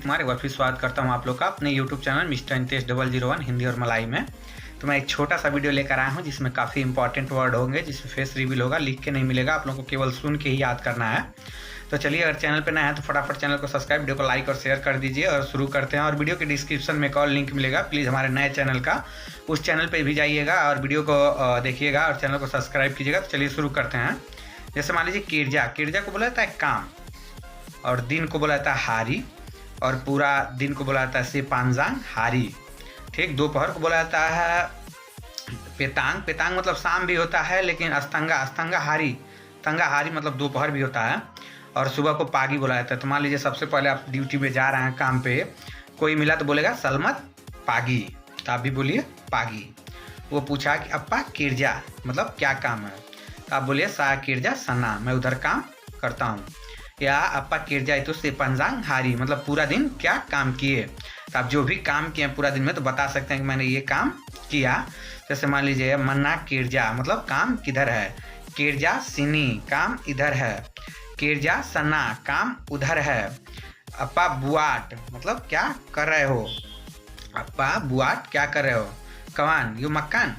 कुमार एक बार फिर स्वागत करता हूं आप लोग का अपने YouTube channel mister Nitesh 001 Hindi और मलाई में। तो मैं एक छोटा सा वीडियो लेकर आया हूं जिसमें काफ़ी इंपॉर्टेंट वर्ड होंगे, जिसमें फेस रिवील होगा, लिख के नहीं मिलेगा, आप लोगों को केवल सुन के ही याद करना है। तो चलिए, अगर चैनल पर नया है तो फटाफट चैनल को सब्सक्राइब, वीडियो को लाइक और शेयर कर दीजिए और शुरू करते हैं। और वीडियो के डिस्क्रिप्शन में एक और लिंक मिलेगा, प्लीज़ हमारे नए चैनल का, उस चैनल पर भी जाइएगा और वीडियो को देखिएगा और चैनल को सब्सक्राइब कीजिएगा। तो चलिए शुरू करते हैं। जैसे मान लीजिए किरजा को बोला जाता है काम, और दिन को बोला जाता है हारी, और पूरा दिन को बोला जाता है सेपांजांग हारी। ठीक, दोपहर को बोला जाता है पेतांग मतलब शाम भी होता है, लेकिन अस्तंगा हारी मतलब दोपहर भी होता है। और सुबह को पागी बोला जाता है। तो मान लीजिए सबसे पहले आप ड्यूटी में जा रहे हैं काम पे, कोई मिला तो बोलेगा सलमत पागी, तो आप भी बोलिए पागी। वो पूछा कि अप्पा किरजा मतलब क्या काम है, तो आप बोलिए सा किरजा सना, मैं उधर काम करता हूँ। या अप्पा किरजा तो सेपांजांग हारी मतलब पूरा दिन क्या काम किए। तो आप जो भी काम किए पूरा दिन में तो बता सकते हैं कि मैंने ये काम किया। जैसे मान लीजिए मन्ना किरजा मतलब काम किधर है, किरजा सिनी काम इधर है, किरजा सना काम उधर है। अप्पा बुआट मतलब क्या कर रहे हो, अप्पा बुआट क्या कर रहे हो, कवान यू मक्कान।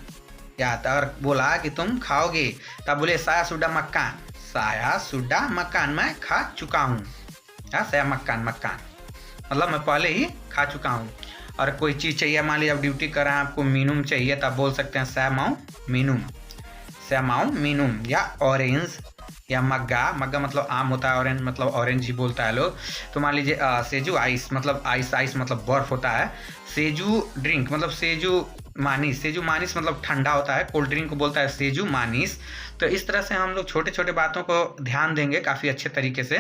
या अगर बोला कि तुम खाओगे तब बोले साया सुडा मक्कान, साया सुडा मक्कान मैं खा चुका हूँ। साया मक्कान मतलब मैं पहले ही खा चुका हूँ। और कोई चीज़ चाहिए, मान लीजिए आप ड्यूटी कर रहे हैं, आपको मीनूम चाहिए, तो आप बोल सकते हैं सैमाऊ मीनूम। या ऑरेंज या मग्गा मतलब आम होता है, ऑरेंज मतलब ऑरेंज ही बोलता है लोग। तो मान लीजिए सेजू आइस मतलब बर्फ होता है। सेजू ड्रिंक मतलब सेजू मानिस मतलब ठंडा होता है, कोल्ड ड्रिंक को बोलता है सेजू मानिस। तो इस तरह से हम लोग छोटे छोटे बातों को ध्यान देंगे काफ़ी अच्छे तरीके से,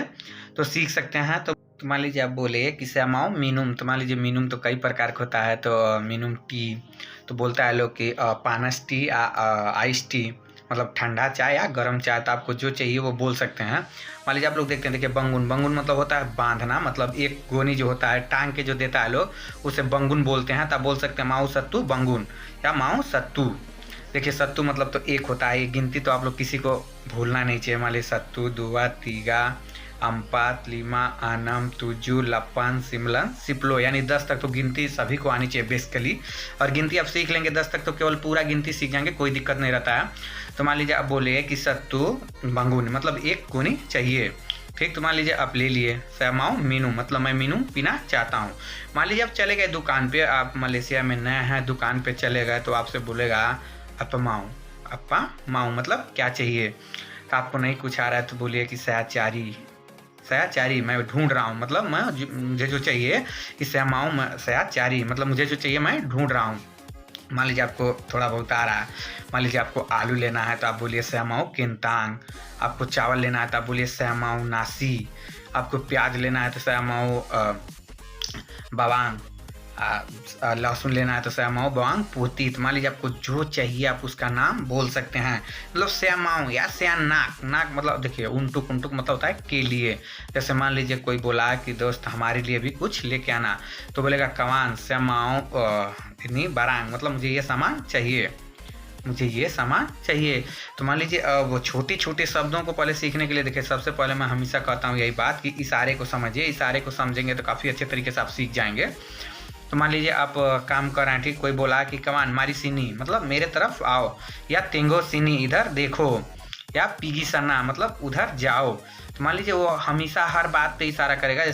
तो सीख सकते हैं। तो मान लीजिए आप बोले कि सैमाऊ मीनूम, तो मान लीजिए मीनूम तो कई प्रकार का होता है। तो मीनूम टी तो बोलता है लोग कि पानस टी आइस टी मतलब ठंडा चाय या गर्म चाय। तो आपको जो चाहिए वो बोल सकते हैं। मान लीजिए आप लोग देखते हैं, देखिए बंगुन मतलब होता है बांधना, मतलब एक गोनी जो होता है टांग के जो देता है लोग, उसे बंगुन बोलते हैं। तो आप बोल सकते हैं माऊ सत्तू बंगुन या माऊ सत्तू। देखिए सत्तू मतलब तो एक होता है, ये गिनती तो आप लोग किसी को भूलना नहीं चाहिए। मान लीजिए सत्तू दुआ तीगा अम्पात लिमा आनम तुजू लपन सिमलन सिपलो, यानी 10 तक तो गिनती सभी को आनी चाहिए बेसिकली। और गिनती आप सीख लेंगे 10 तक तो केवल पूरा गिनती सीख जाएंगे, कोई दिक्कत नहीं रहता है। तो मान लीजिए आप बोले कि सत्तू बंगुन मतलब एक गोनी चाहिए। ठीक, तो मान लीजिए आप ले लिए सैमाऊ मीनू मतलब मैं मीनू पीना चाहता हूँ। मान लीजिए आप चले गए दुकान पे, आप मलेशिया में नए हैं, दुकान पे चले गए, तो आपसे बोलेगा अप्पा माऊ मतलब क्या चाहिए। तो आपको नहीं कुछ आ रहा है तो बोलिए कि सयाचारी मैं ढूंढ रहा हूँ, मतलब मुझे जो चाहिए कि सयाचारी मतलब मुझे जो चाहिए मैं ढूंढ रहा हूँ। मान लीजिए आपको थोड़ा बहुत आ रहा है, मान लीजिए आपको आलू लेना है तो आप बोलिए सैमाऊ केंतांग, आपको चावल लेना है तो आप बोलिए सैमाऊ नासी, आपको प्याज लेना है तो सैमाऊ बवांग, लहसुन लेना है तो सैमाऊ बवांग पोती। तो मान लीजिए आपको जो चाहिए आप उसका नाम बोल सकते हैं। मतलब सैमाऊ या नाक मतलब देखिए उनटुक मतलब होता है के लिए। जैसे मान लीजिए कोई बोला कि दोस्त हमारे लिए भी कुछ लेके आना, तो बोलेगा कवान सैमाऊ इतनी बरांग मतलब मुझे ये सामान चाहिए। तो मान लीजिए वो छोटे छोटे शब्दों को पहले सीखने के लिए देखिए, सबसे पहले मैं हमेशा कहता हूँ यही बात कि इशारे को समझिए, इशारे को समझेंगे तो काफ़ी अच्छे तरीके से आप सीख जाएंगे। तो मान लीजिए आप काम कर रहे हैं, ठीक, कोई बोला कि कमान मारी सीनी मतलब मेरे तरफ आओ, या तेंगो सीनी इधर देखो, या पीगी सना मतलब उधर जाओ। तो मान लीजिए वो हमेशा हर बात पे इशारा करेगा।